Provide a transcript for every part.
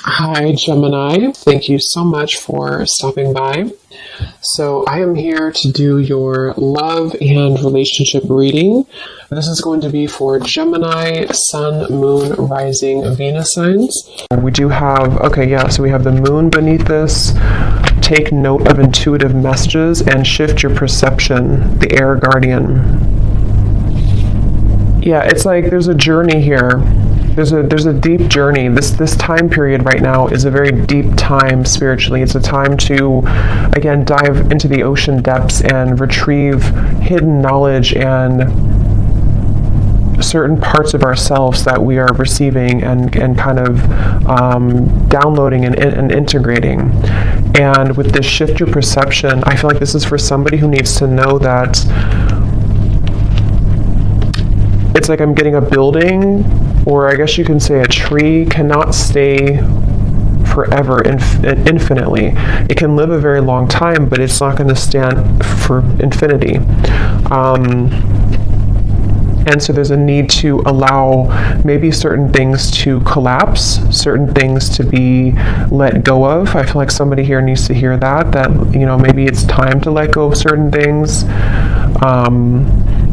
Hi, Gemini. Thank you so much for stopping by. So I am here to do your love and relationship reading. This is going to be for Gemini, Sun, Moon, Rising, Venus signs. We do have, so we have the moon beneath this. Take note of intuitive messages and shift your perception, the air guardian. Yeah, it's like there's a journey here. There's a deep journey. This time period right now is a very deep time spiritually. It's a time to, again, dive into the ocean depths and retrieve hidden knowledge and certain parts of ourselves that we are receiving and kind of downloading and integrating. And with this shift your perception, I feel like this is for somebody who needs to know that it's like I'm getting a building, or I guess you can say a tree cannot stay forever, infinitely. It can live a very long time, but it's not going to stand for infinity. And so there's a need to allow maybe certain things to collapse, certain things to be let go of. I feel like somebody here needs to hear that, maybe it's time to let go of certain things.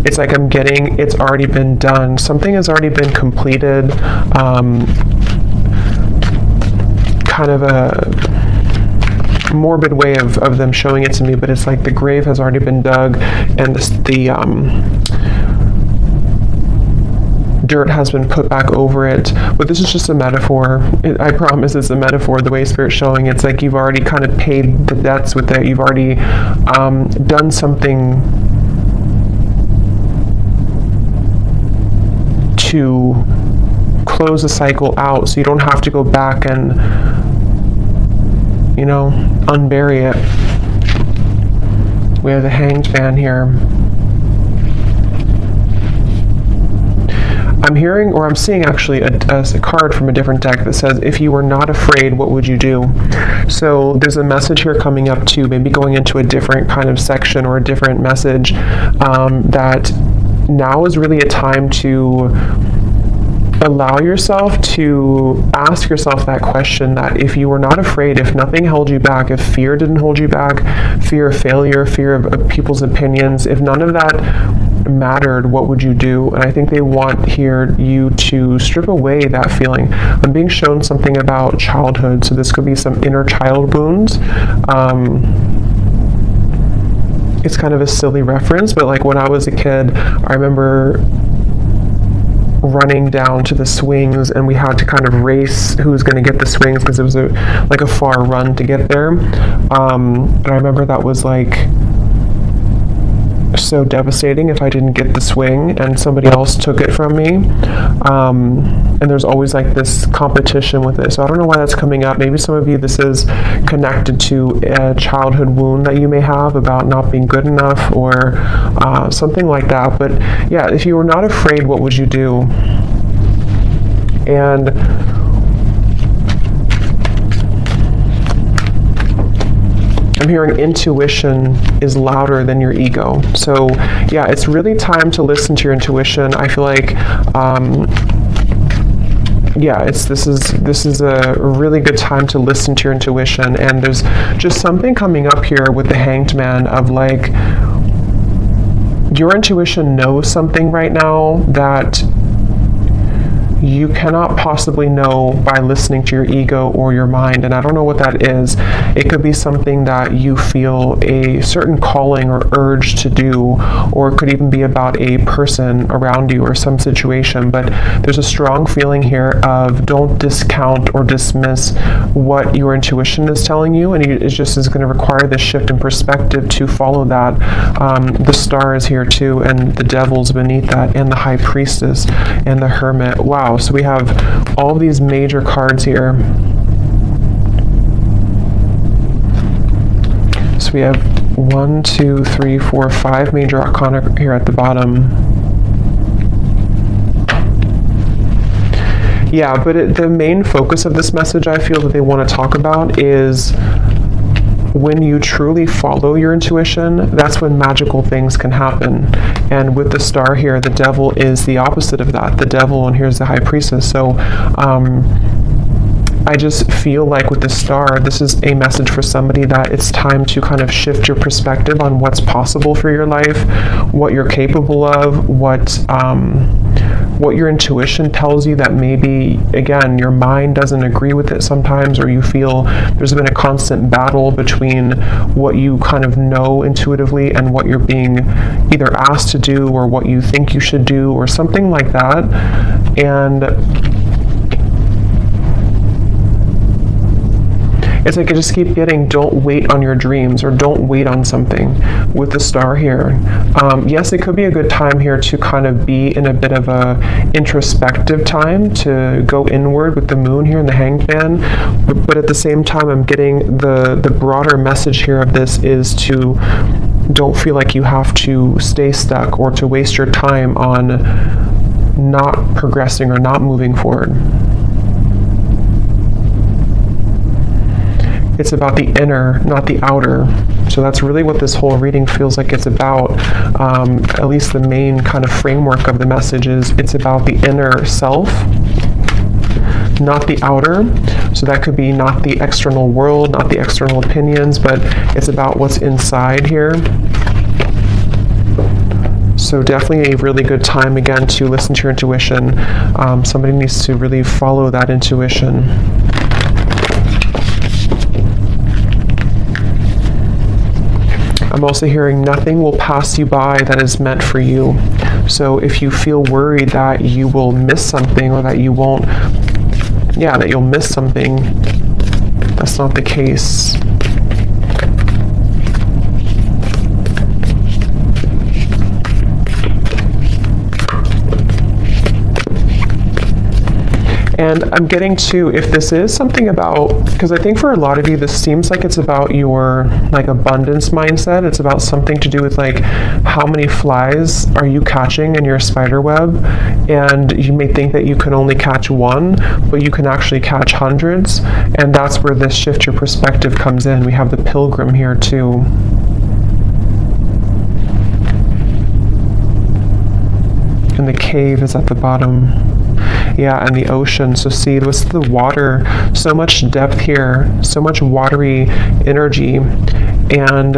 It's like it's already been done. Something has already been completed. Kind of a morbid way of them showing it to me, but it's like the grave has already been dug and the dirt has been put back over it. But this is just a metaphor. I promise it's a metaphor. The way Spirit's showing, it's like you've already kind of paid the debts with it. You've already done something to close the cycle out, so you don't have to go back and unbury it. We have the Hanged Man here. I'm seeing actually a card from a different deck that says, if you were not afraid, what would you do? So there's a message here coming up too, maybe going into a different kind of section or a different message, that now is really a time to allow yourself to ask yourself that question, that if you were not afraid, if nothing held you back, if fear didn't hold you back, fear of failure, fear of people's opinions, if none of that mattered, what would you do? And I think they want here you to strip away that feeling. I'm being shown something about childhood, so this could be some inner child wounds. It's kind of a silly reference, but like when I was a kid, I remember running down to the swings, and we had to kind of race who was going to get the swings because it was a far run to get there. And I remember that was like so devastating if I didn't get the swing and somebody else took it from me. And there's always like this competition with it. So I don't know why that's coming up. Maybe some of you, this is connected to a childhood wound that you may have about not being good enough or something like that. But yeah, if you were not afraid, what would you do? And I'm hearing intuition is louder than your ego. So yeah, it's really time to listen to your intuition. I feel like this is a really good time to listen to your intuition. And there's just something coming up here with the Hanged Man of like, your intuition knows something right now that you cannot possibly know by listening to your ego or your mind. And I don't know what that is. It could be something that you feel a certain calling or urge to do, or it could even be about a person around you or some situation. But there's a strong feeling here of don't discount or dismiss what your intuition is telling you, and it just is going to require this shift in perspective to follow that. The Star is here too, and the Devil's beneath that, and the High Priestess and the Hermit. Wow. So we have all these major cards here. So we have 1, 2, 3, 4, 5 major arcana here at the bottom. Yeah, but the main focus of this message I feel that they want to talk about is when you truly follow your intuition, that's when magical things can happen. And with the Star here, the Devil is the opposite of that. The Devil, and here's the High Priestess. So I just feel like with the star, this is a message for somebody that it's time to kind of shift your perspective on what's possible for your life, what you're capable of, what your intuition tells you that maybe, again, your mind doesn't agree with it sometimes, or you feel there's been a constant battle between what you kind of know intuitively and what you're being either asked to do or what you think you should do or something like that. And it's like I just keep getting, don't wait on your dreams, or don't wait on something with the star here. Yes, it could be a good time here to kind of be in a bit of a introspective time, to go inward with the moon here and the Hanged Man. But at the same time, I'm getting the broader message here of this is to don't feel like you have to stay stuck or to waste your time on not progressing or not moving forward. It's about the inner, not the outer. So that's really what this whole reading feels like it's about. At least the main kind of framework of the message is it's about the inner self, not the outer. So that could be not the external world, not the external opinions, but it's about what's inside here. So definitely a really good time, again, to listen to your intuition. Somebody needs to really follow that intuition. I'm also hearing nothing will pass you by that is meant for you. So if you feel worried that you will miss something, or that you won't, that you'll miss something, that's not the case. And I'm getting to, if this is something about, because I think for a lot of you, this seems like it's about your abundance mindset. It's about something to do with how many flies are you catching in your spider web? And you may think that you can only catch one, but you can actually catch hundreds. And that's where this shift your perspective comes in. We have the Pilgrim here too. And the cave is at the bottom. Yeah, and the ocean. So see, what's the water? So much depth here, so much watery energy. And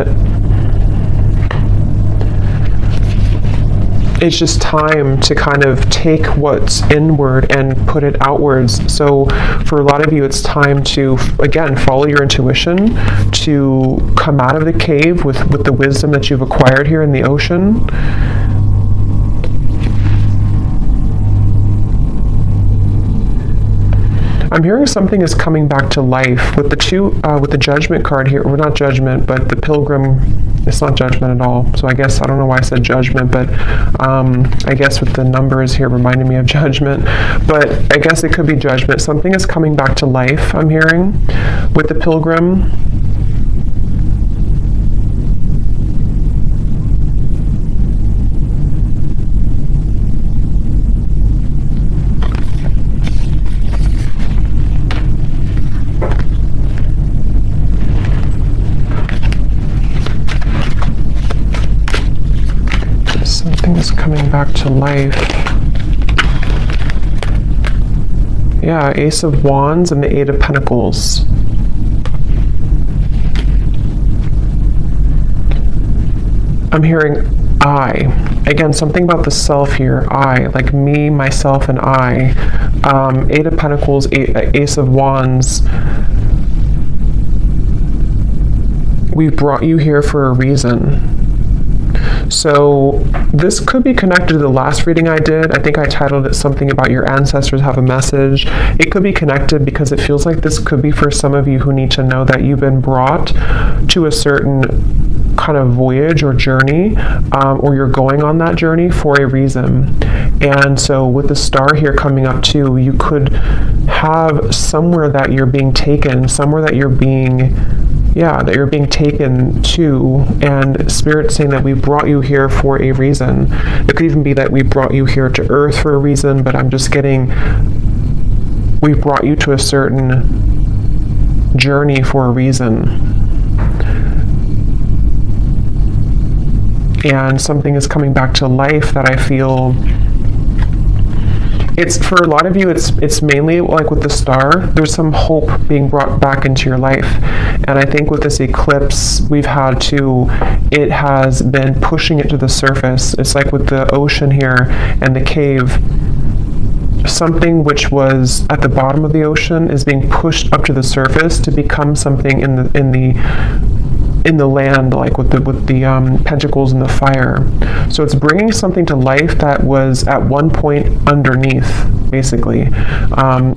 it's just time to kind of take what's inward and put it outwards. So for a lot of you, it's time to, again, follow your intuition, to come out of the cave with the wisdom that you've acquired here in the ocean. I'm hearing something is coming back to life with the with the Judgment card here, or not Judgment, but the Pilgrim. It's not Judgment at all. So I guess, I don't know why I said Judgment, but I guess with the numbers here reminding me of Judgment. But I guess it could be Judgment. Something is coming back to life, I'm hearing, with the Pilgrim. Is coming back to life. Yeah, Ace of Wands and the Eight of Pentacles. I'm hearing I. Again, something about the self here. I, like me, myself, and I. Eight of Pentacles, Ace of Wands. We brought you here for a reason. So this could be connected to the last reading I did. I think I titled it something about your ancestors have a message. It could be connected because it feels like this could be for some of you who need to know that you've been brought to a certain kind of voyage or journey, or you're going on that journey for a reason. And so with the star here coming up too, you could have somewhere that you're being taken, somewhere that you're being taken to, and Spirit saying that we brought you here for a reason. It could even be that we brought you here to Earth for a reason, but I'm just getting, we brought you to a certain journey for a reason. And something is coming back to life that I feel It's for a lot of you, it's mainly like with the star, there's some hope being brought back into your life. And I think with this eclipse we've had too, it has been pushing it to the surface. It's like with the ocean here and the cave, something which was at the bottom of the ocean is being pushed up to the surface to become something in the land, like with the pentacles and the fire. So it's bringing something to life that was at one point underneath, basically,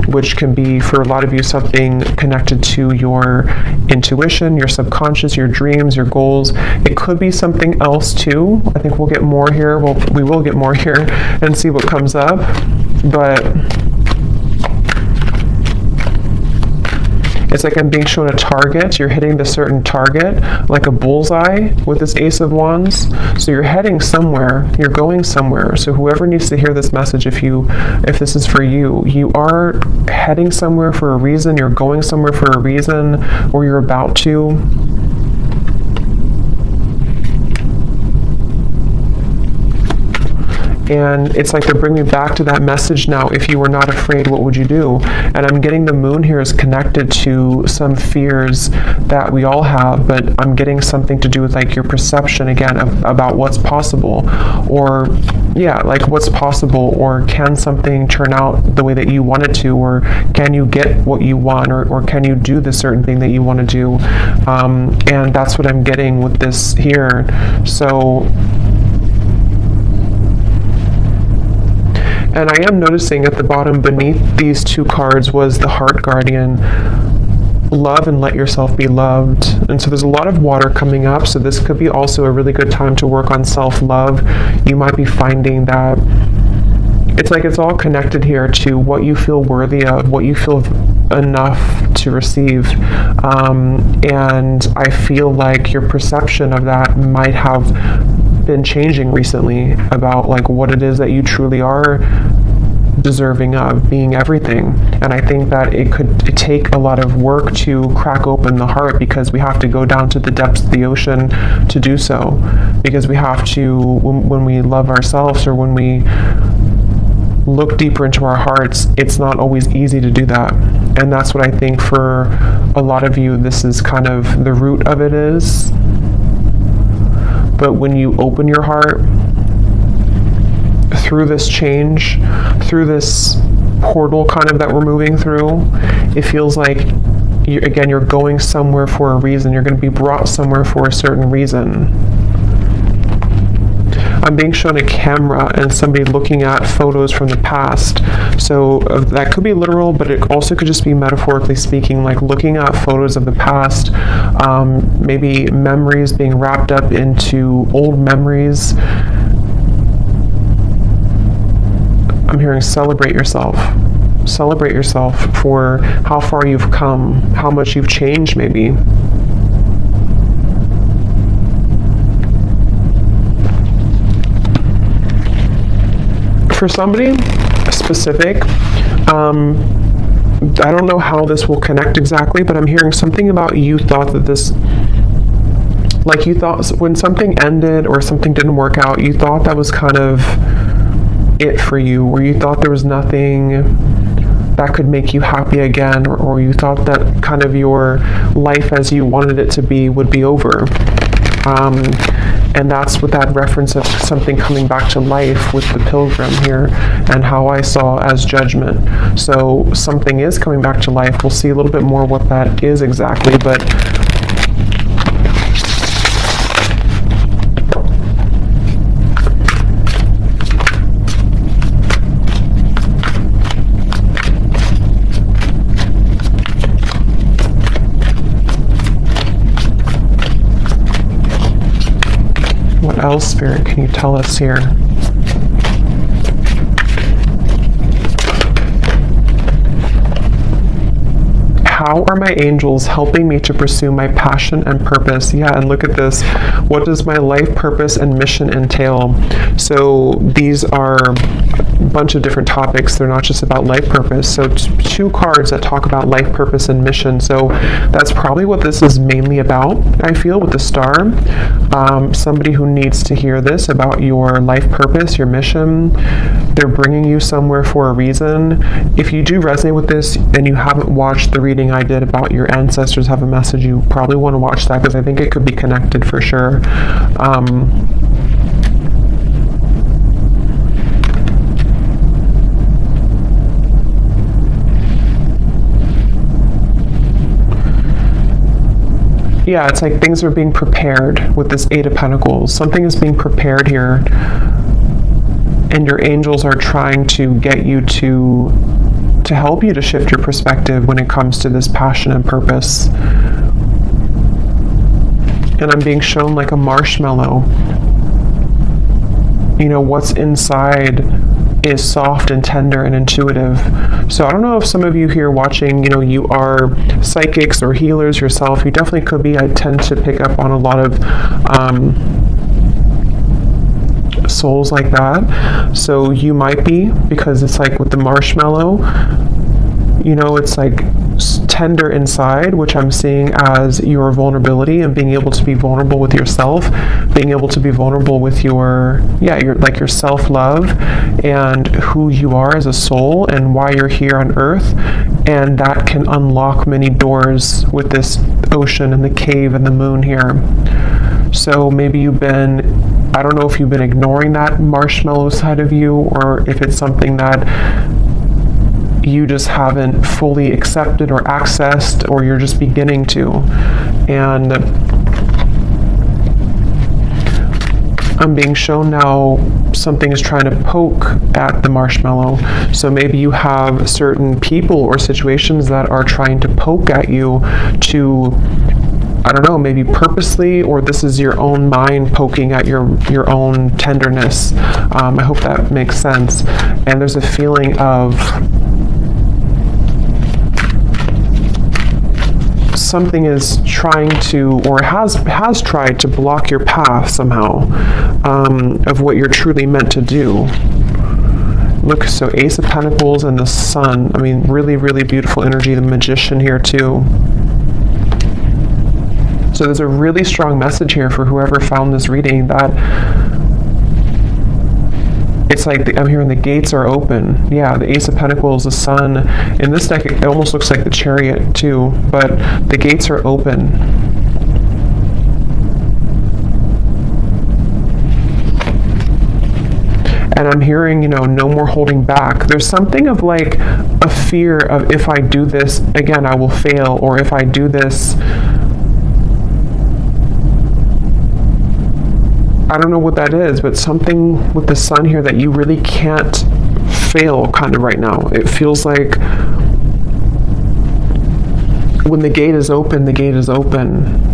which can be for a lot of you something connected to your intuition, your subconscious, your dreams, your goals. It could be something else too. I think we'll get more here. We will get more here and see what comes up. But it's like I'm being shown a target. You're hitting the certain target, like a bullseye with this Ace of Wands. So you're heading somewhere. You're going somewhere. So whoever needs to hear this message, if this is for you, you are heading somewhere for a reason. You're going somewhere for a reason, or you're about to. And it's like they're bringing me back to that message now. If you were not afraid, what would you do? And I'm getting the moon here is connected to some fears that we all have, but I'm getting something to do with like your perception again about what's possible, or yeah, like what's possible, or can something turn out the way that you want it to, or can you get what you want, or can you do the certain thing that you want to do? And that's what I'm getting with this here. So, and I am noticing at the bottom beneath these two cards was the Heart Guardian, love and let yourself be loved. And so there's a lot of water coming up, so this could be also a really good time to work on self-love. You might be finding that it's like it's all connected here to what you feel worthy of, what you feel enough to receive. And I feel like your perception of that might have been changing recently about like what it is that you truly are deserving of, being everything. And I think that it could take a lot of work to crack open the heart, because we have to go down to the depths of the ocean to do so, because we have to, when we love ourselves, or when we look deeper into our hearts, it's not always easy to do that. And that's what I think for a lot of you, this is kind of the root of it is. But when you open your heart through this change, through this portal kind of that we're moving through, it feels like, you're going somewhere for a reason. You're going to be brought somewhere for a certain reason. I'm being shown a camera and somebody looking at photos from the past. So that could be literal, but it also could just be metaphorically speaking, like looking at photos of the past, maybe memories being wrapped up into old memories. I'm hearing celebrate yourself. Celebrate yourself for how far you've come, how much you've changed maybe. For somebody specific, I don't know how this will connect exactly, but I'm hearing something about you thought that this, like you thought when something ended or something didn't work out, you thought that was kind of it for you, or you thought there was nothing that could make you happy again, or you thought that kind of your life as you wanted it to be would be over. And that's what that reference of something coming back to life with the Pilgrim here, and how I saw as judgment. So something is coming back to life. We'll see a little bit more what that is exactly, but what else, Spirit, can you tell us here? How are my angels helping me to pursue my passion and purpose? Yeah, and look at this. What does my life purpose and mission entail? So these are bunch of different topics. They're not just about life purpose. So two cards that talk about life purpose and mission. So that's probably what this is mainly about, I feel, with the star. Somebody who needs to hear this about your life purpose, your mission. They're bringing you somewhere for a reason. If you do resonate with this and you haven't watched the reading I did about your ancestors have a message, you probably want to watch that, because I think it could be connected for sure. Yeah, it's like things are being prepared with this Eight of Pentacles. Something is being prepared here, and your angels are trying to get you to help you to shift your perspective when it comes to this passion and purpose. And I'm being shown like a marshmallow. You know, what's inside is soft and tender and intuitive. So I don't know if some of you here watching, you know, you are psychics or healers yourself. You definitely could be. I tend to pick up on a lot of souls like that. So you might be, because it's like with the marshmallow, you know, it's like tender inside, which I'm seeing as your vulnerability and being able to be vulnerable with yourself, being able to be vulnerable with your self-love and who you are as a soul and why you're here on earth. And that can unlock many doors with this ocean and the cave and the moon here. So maybe you've been, I don't know if you've been ignoring that marshmallow side of you, or if it's something that you just haven't fully accepted or accessed, or you're just beginning to. And I'm being shown now something is trying to poke at the marshmallow. So maybe you have certain people or situations that are trying to poke at you to, I don't know, maybe purposely, or this is your own mind poking at your own tenderness. I hope that makes sense. And there's a feeling of something is trying to, or has tried to block your path somehow, of what you're truly meant to do. Look, so Ace of Pentacles and the Sun. I mean, really, really beautiful energy. The Magician here too. So there's a really strong message here for whoever found this reading, that it's like I'm hearing the gates are open. Yeah, the Ace of Pentacles, the Sun. In this deck, it almost looks like the Chariot too, but the gates are open. And I'm hearing, you know, no more holding back. There's something of like a fear of, if I do this, again, I will fail, or if I do this, I don't know what that is, but something with the Sun here that you really can't fail kind of right now. It feels like when the gate is open, the gate is open.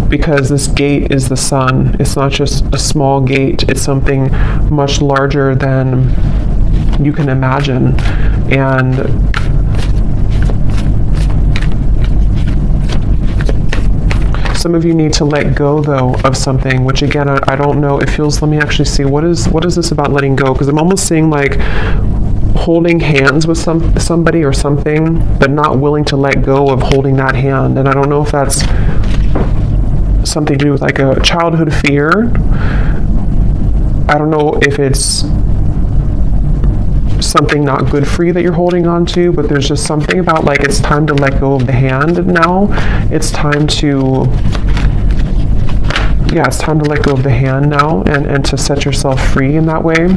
Because this gate is the Sun. It's not just a small gate. It's something much larger than you can imagine. And some of you need to let go, though, of something, which again, I don't know. It feels, let me actually see, what is this about letting go? Because I'm almost seeing like holding hands with somebody or something, but not willing to let go of holding that hand. And I don't know if that's something to do with like a childhood fear. I don't know if it's something not good for you that you're holding on to, but there's just something about like it's time to let go of the hand now. It's time to, yeah, it's time to let go of the hand now, and to set yourself free in that way.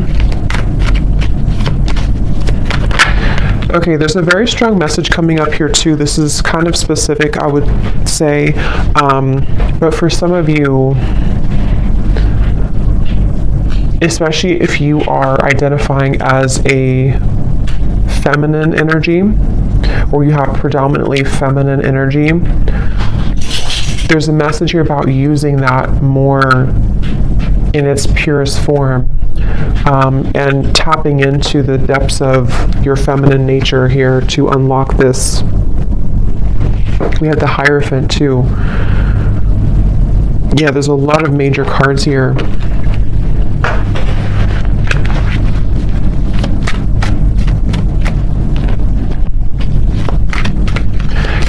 Okay, there's a very strong message coming up here too. This is kind of specific, I would say, but for some of you, especially if you are identifying as a feminine energy, or you have predominantly feminine energy, there's a message here about using that more in its purest form, and tapping into the depths of your feminine nature here to unlock this. We have the Hierophant too. Yeah, there's a lot of major cards here.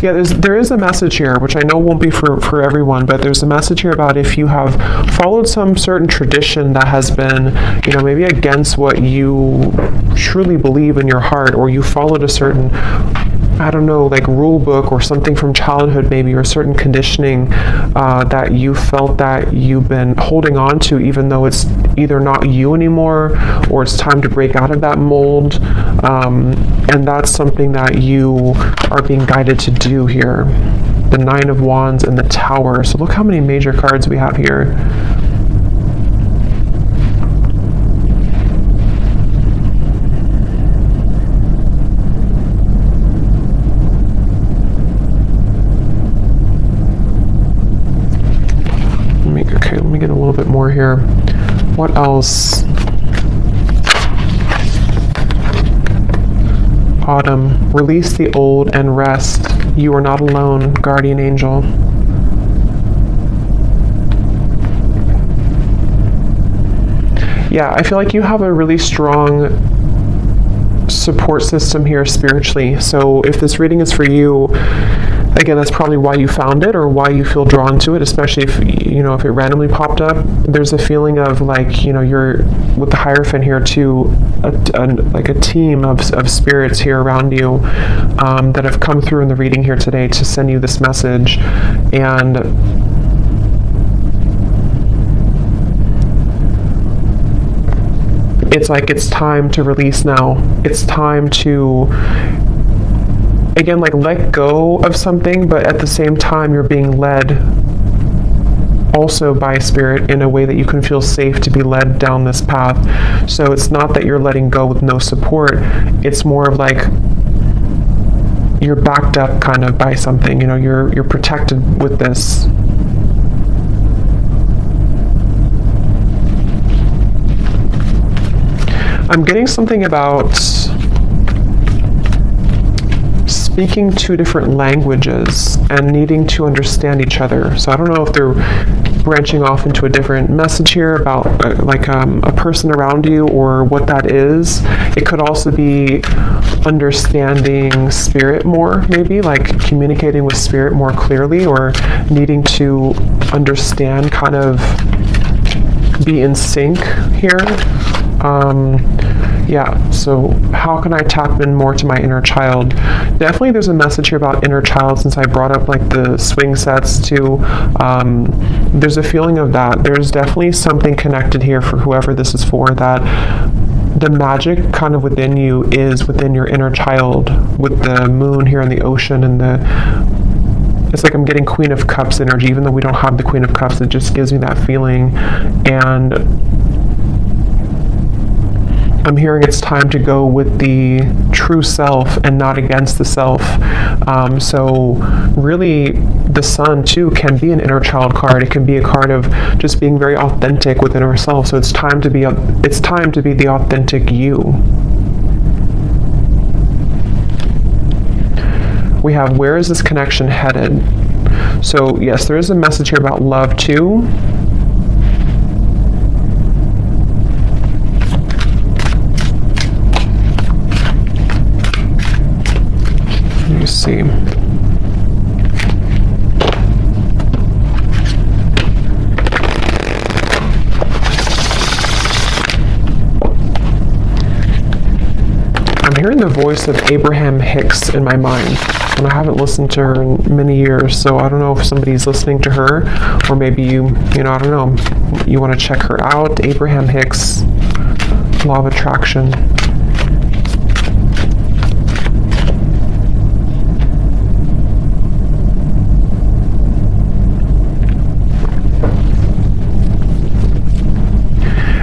Yeah, there is a message here, which I know won't be for everyone, but there's a message here about if you have followed some certain tradition that has been, maybe against what you truly believe in your heart, or you followed a certain, I don't know, like rule book or something from childhood maybe, or a certain conditioning that you felt that you've been holding on to, even though it's either not you anymore or it's time to break out of that mold. And that's something that you are being guided to do here. The Nine of Wands and the Tower. So look how many major cards we have here. Let me get a little bit more here. What else? Autumn. Release the old and rest. You are not alone, guardian angel. Yeah, I feel like you have a really strong support system here spiritually. So if this reading is for you, again, that's probably why you found it or why you feel drawn to it, especially if, if it randomly popped up. There's a feeling of like, you're with the Hierophant here too, like a team of spirits here around you that have come through in the reading here today to send you this message. And it's like, it's time to release now. It's time to, again, like let go of something, but at the same time, you're being led also by Spirit in a way that you can feel safe to be led down this path. So it's not that you're letting go with no support. It's more of like you're backed up kind of by something, you're protected with this. I'm getting something about speaking two different languages and needing to understand each other. So I don't know if they're branching off into a different message here about a person around you or what that is. It could also be understanding Spirit more, maybe like communicating with Spirit more clearly, or needing to understand, kind of be in sync here. Yeah, so how can I tap in more to my inner child? Definitely there's a message here about inner child, since I brought up like the swing sets too. There's a feeling of that. There's definitely something connected here for whoever this is for, that the magic kind of within you is within your inner child, with the moon here in the ocean, and it's like I'm getting Queen of Cups energy, even though we don't have the Queen of Cups. It just gives me that feeling. And I'm hearing it's time to go with the true self and not against the self. So really, the Sun too can be an inner child card. It can be a card of just being very authentic within ourselves. So it's time to be the authentic you. We have, where is this connection headed? So yes, there is a message here about love too. Let me see. I'm hearing the voice of Abraham Hicks in my mind, and I haven't listened to her in many years, so I don't know if somebody's listening to her, or maybe you I don't know, you want to check her out. Abraham Hicks, Law of Attraction.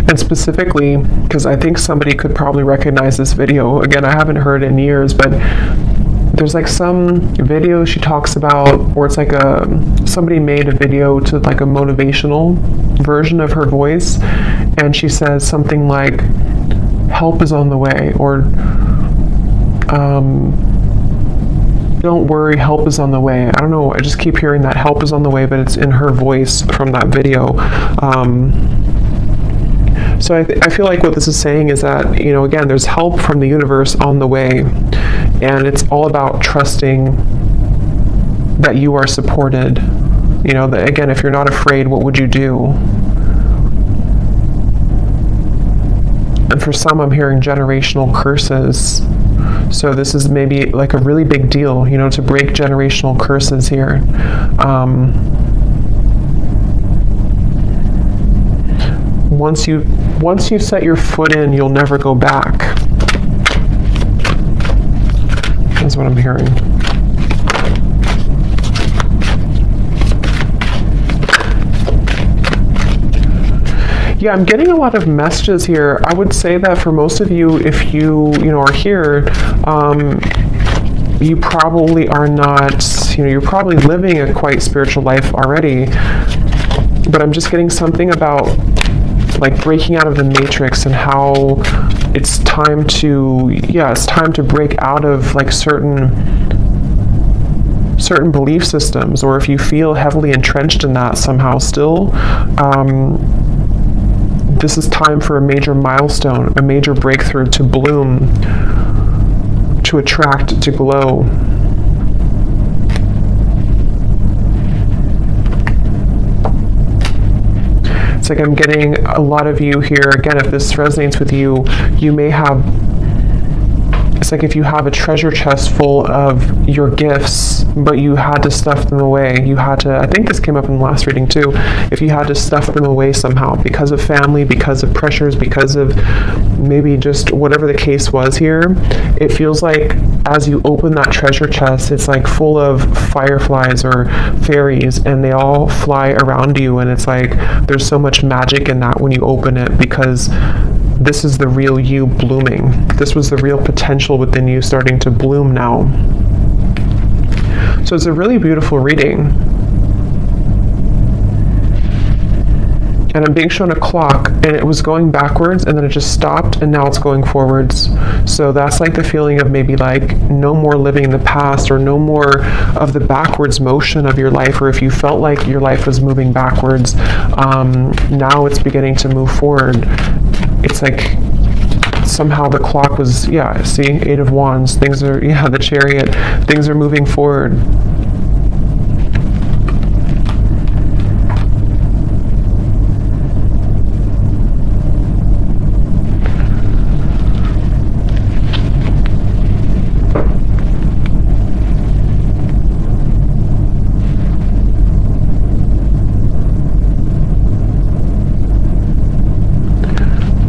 And specifically, because I think somebody could probably recognize this video. Again, I haven't heard it in years, but there's like some video she talks about, or it's like somebody made a video to like a motivational version of her voice, and she says something like, help is on the way, or don't worry, help is on the way. I don't know, I just keep hearing that help is on the way, but it's in her voice from that video. So I feel like what this is saying is that, again, there's help from the universe on the way, and it's all about trusting that you are supported. You know, again, if you're not afraid, what would you do? And for some, I'm hearing generational curses. So this is maybe like a really big deal, you know, to break generational curses here. Once you set your foot in, you'll never go back. That's what I'm hearing. Yeah, I'm getting a lot of messages here. I would say that for most of you, if you are here, you probably are not, you're probably living a quite spiritual life already. But I'm just getting something about like breaking out of the matrix and how it's time to break out of like certain belief systems, or if you feel heavily entrenched in that somehow still, this is time for a major milestone, a major breakthrough to bloom, to attract, to glow. It's like I'm getting a lot of you here. Again, if this resonates with you, you may have, it's like if you have a treasure chest full of your gifts, but you had to stuff them away. You had to, I think this came up in the last reading too, if you had to stuff them away somehow because of family, because of pressures, because of maybe just whatever the case was here, it feels like as you open that treasure chest, it's like full of fireflies or fairies, and they all fly around you, and it's like there's so much magic in that when you open it, because this is the real you blooming. This was the real potential within you starting to bloom now. So it's a really beautiful reading. And I'm being shown a clock, and it was going backwards, and then it just stopped, and now it's going forwards. So that's like the feeling of maybe like no more living in the past, or no more of the backwards motion of your life, or if you felt like your life was moving backwards, now it's beginning to move forward. It's like somehow the clock was, see, 8 of Wands. Things are, the Chariot. Things are moving forward.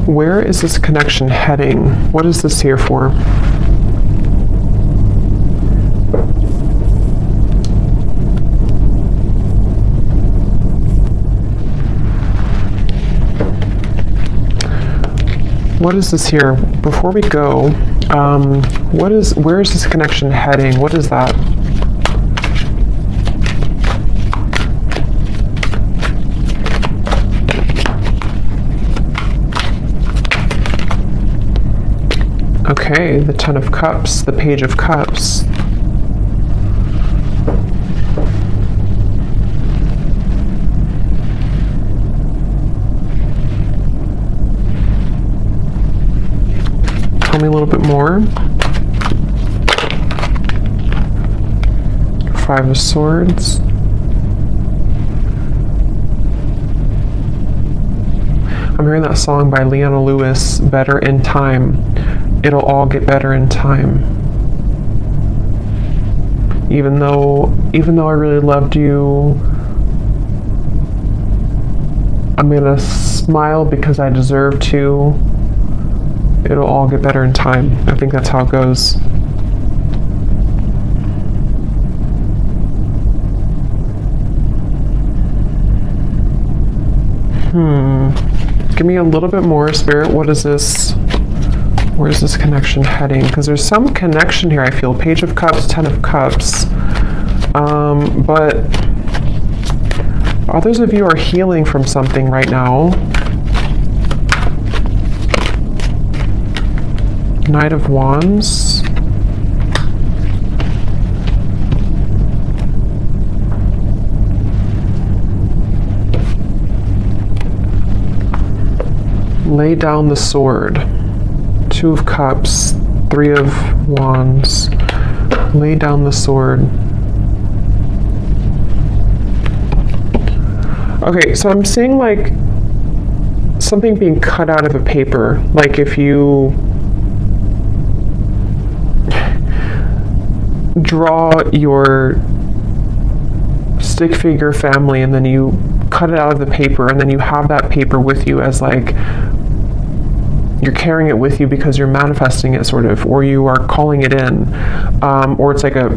Where is this connection heading? What is this here for? What is this here? Before we go, where is this connection heading? What is that? Okay, the Ten of Cups, the Page of Cups. Tell me a little bit more. Five of Swords. I'm hearing that song by Leona Lewis, Better in Time. It'll all get better in time. Even though I really loved you, I'm gonna smile because I deserve to. It'll all get better in time. I think that's how it goes. Give me a little bit more, Spirit. What is this? Where's this connection heading? Because there's some connection here, I feel. Page of Cups, Ten of Cups. But others of you are healing from something right now. Knight of Wands. Lay down the sword. Two of Cups, Three of Wands. Lay down the sword. Okay, so I'm seeing like something being cut out of a paper. Like if you draw your stick figure family and then you cut it out of the paper, and then you have that paper with you as like you're carrying it with you because you're manifesting it, sort of, or you are calling it in, or it's like a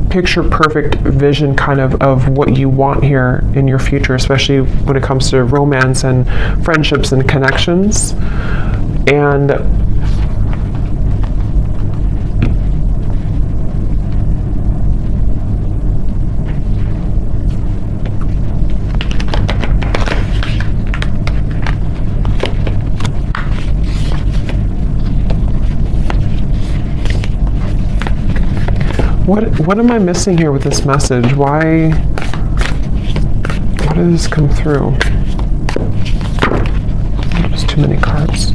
picture perfect vision kind of what you want here in your future, especially when it comes to romance and friendships and connections. And what am I missing here with this message? Why did this come through? There's too many cards.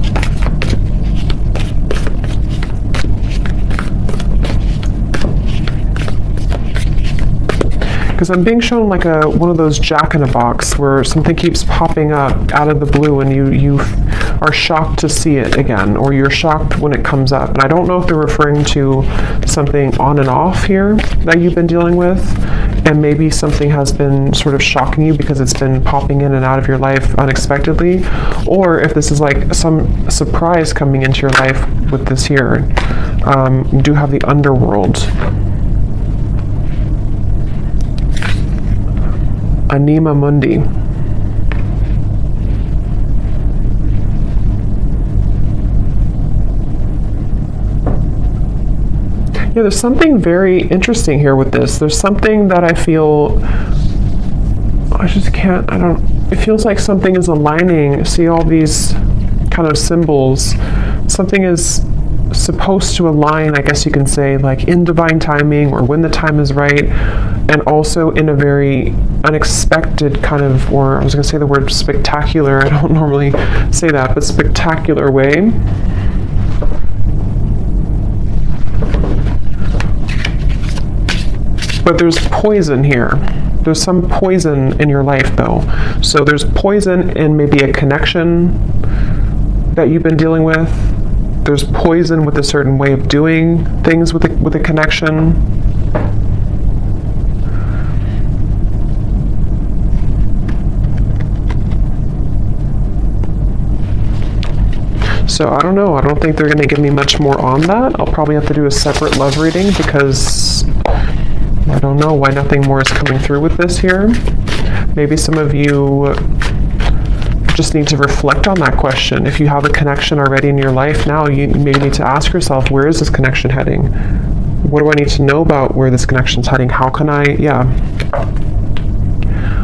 Because I'm being shown like one of those jack-in-a-box where something keeps popping up out of the blue and you are shocked to see it again, or you're shocked when it comes up. And I don't know if they're referring to something on and off here that you've been dealing with, and maybe something has been sort of shocking you because it's been popping in and out of your life unexpectedly, or if this is like some surprise coming into your life with this here. You do have the underworld. Anima Mundi. Yeah, there's something very interesting here with this. There's something that I feel, it feels like something is aligning. See all these kind of symbols. Something is supposed to align, I guess you can say, like in divine timing or when the time is right, and also in a very unexpected kind of, or I was going to say the word spectacular, I don't normally say that, but spectacular way. But there's poison here. There's some poison in your life though. So there's poison in maybe a connection that you've been dealing with. There's poison with a certain way of doing things with a connection. So I don't know. I don't think they're going to give me much more on that. I'll probably have to do a separate love reading because I don't know why nothing more is coming through with this here. Maybe some of you just need to reflect on that question. If you have a connection already in your life now, you maybe need to ask yourself, where is this connection heading? What do I need to know about where this connection is heading? How can I,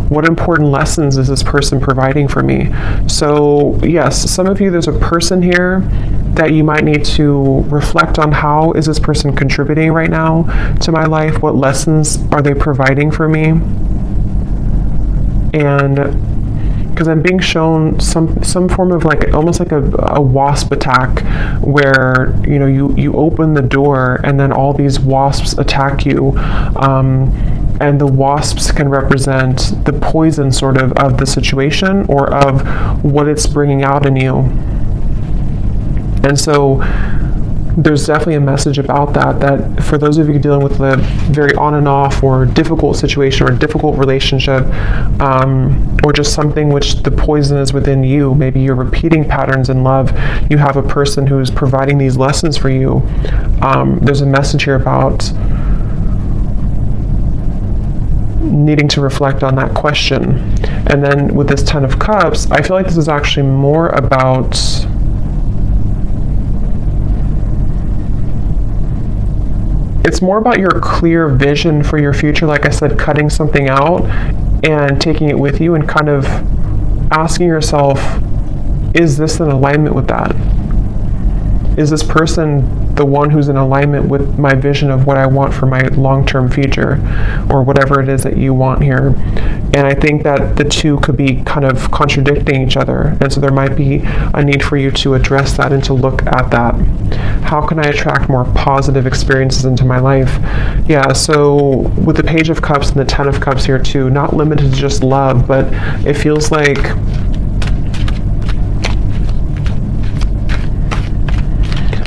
what important lessons is this person providing for me? So yes, some of you, there's a person here that you might need to reflect on. How is this person contributing right now to my life? What lessons are they providing for me? And because I'm being shown some form of like almost like a wasp attack, where you open the door and then all these wasps attack you, and the wasps can represent the poison sort of the situation or of what it's bringing out in you. And so there's definitely a message about that for those of you dealing with a very on and off or difficult situation or difficult relationship, or just something which the poison is within you. Maybe you're repeating patterns in love. You have a person who's providing these lessons for you. There's a message here about needing to reflect on that question. And then with this Ten of Cups, I feel like this is actually more about it's more about your clear vision for your future. Like I said, cutting something out and taking it with you and kind of asking yourself, is this in alignment with that? Is this person the one who's in alignment with my vision of what I want for my long-term future, or whatever it is that you want here? And I think that the two could be kind of contradicting each other. And so there might be a need for you to address that and to look at that. How can I attract more positive experiences into my life? Yeah, so with the Page of Cups and the Ten of Cups here too, not limited to just love, but it feels like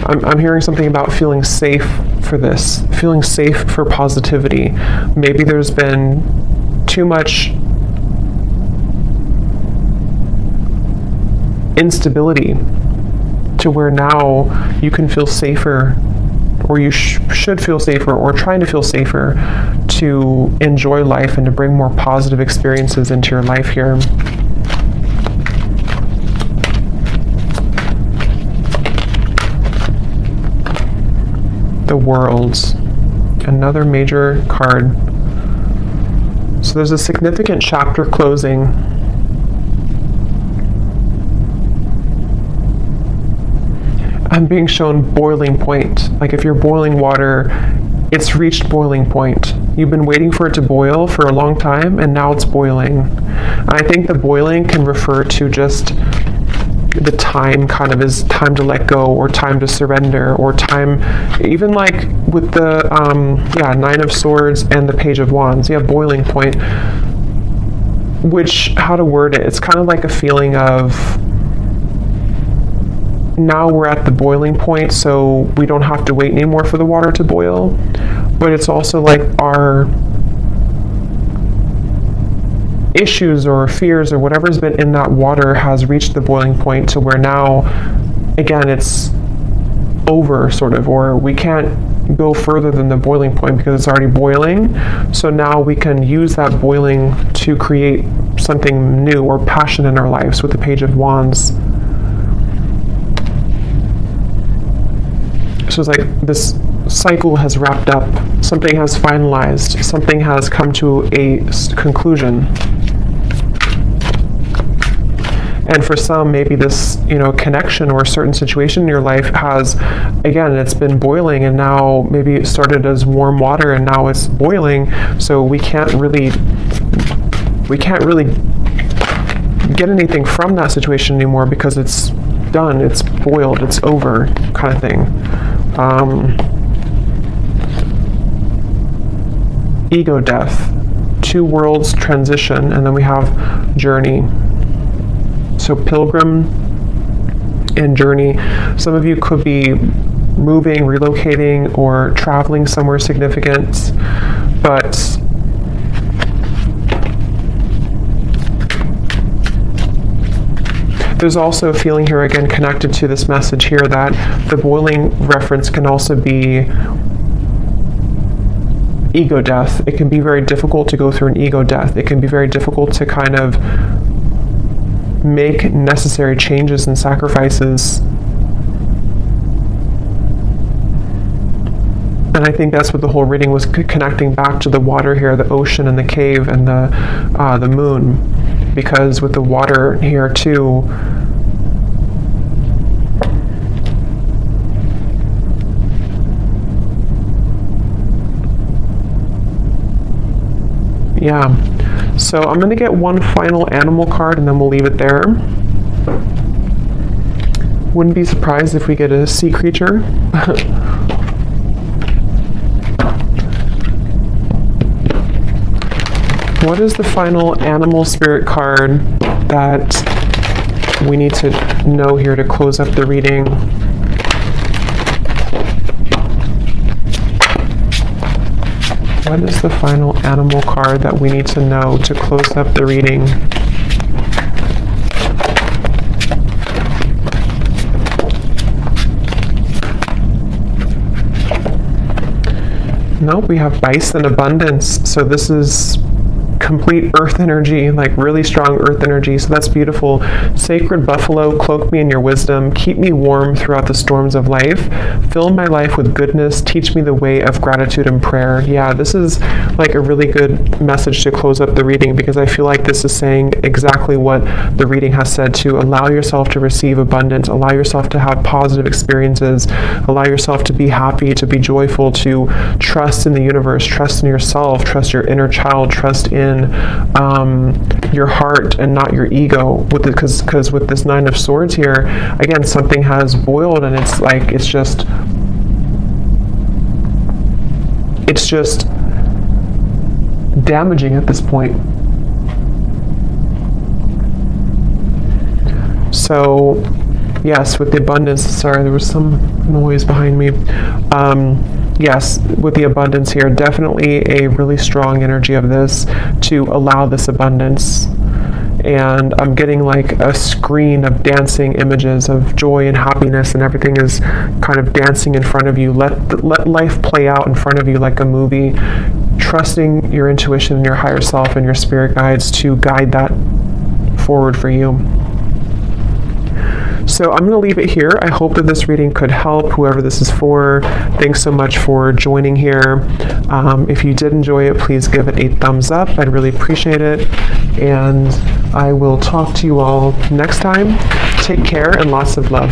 I'm hearing something about feeling safe for this, feeling safe for positivity. Maybe there's been too much instability to where now you can feel safer, or you should feel safer, or trying to feel safer to enjoy life and to bring more positive experiences into your life here. The World, another major card. So there's a significant chapter closing. I'm being shown boiling point. Like if you're boiling water, it's reached boiling point. You've been waiting for it to boil for a long time, and now it's boiling. I think the boiling can refer to just the time, kind of is time to let go, or time to surrender, or time, even like with the Nine of Swords and the Page of Wands, you have boiling point, which, how to word it, it's kind of like a feeling of now we're at the boiling point, so we don't have to wait anymore for the water to boil. But it's also like our issues or fears or whatever's been in that water has reached the boiling point, to where now, again, it's over, sort of, or we can't go further than the boiling point because it's already boiling. So now we can use that boiling to create something new or passion in our lives with the Page of Wands. So it's like this cycle has wrapped up, something has finalized, something has come to a conclusion. And for some, maybe this, connection or a certain situation in your life has, again, it's been boiling, and now maybe it started as warm water and now it's boiling. So we can't really get anything from that situation anymore because it's done, it's boiled, it's over, kind of thing. Ego death, two worlds transition, and then we have journey. So pilgrim and journey. Some of you could be moving, relocating, or traveling somewhere significant, but there's also a feeling here, again, connected to this message here, that the boiling reference can also be ego death. It can be very difficult to go through an ego death. It can be very difficult to kind of make necessary changes and sacrifices. And I think that's what the whole reading was, connecting back to the water here, the ocean and the cave and the moon. Because with the water here too, yeah. So I'm going to get one final animal card and then we'll leave it there. Wouldn't be surprised if we get a sea creature. What is the final animal spirit card that we need to know here to close up the reading? What is the final animal card that we need to know to close up the reading? Nope, we have bison abundance. So this is complete earth energy, like really strong earth energy. So that's beautiful. Sacred buffalo, cloak me in your wisdom. Keep me warm throughout the storms of life. Fill my life with goodness. Teach me the way of gratitude and prayer. Yeah, this is like a really good message to close up the reading, because I feel like this is saying exactly what the reading has said, to allow yourself to receive abundance, allow yourself to have positive experiences, allow yourself to be happy, to be joyful, to trust in the universe, trust in yourself, trust your inner child, trust in your heart and not your ego. Because with this Nine of Swords here, again, something has boiled, and it's like, it's just damaging at this point. So yes, with the abundance, sorry, there was some noise behind me. Yes, with the abundance here, definitely a really strong energy of this to allow this abundance. And I'm getting like a screen of dancing images of joy and happiness, and everything is kind of dancing in front of you. Let life play out in front of you like a movie, trusting your intuition and your higher self and your spirit guides to guide that forward for you. So I'm going to leave it here. I hope that this reading could help whoever this is for. Thanks so much for joining here. If you did enjoy it, please give it a thumbs up. I'd really appreciate it. And I will talk to you all next time. Take care and lots of love.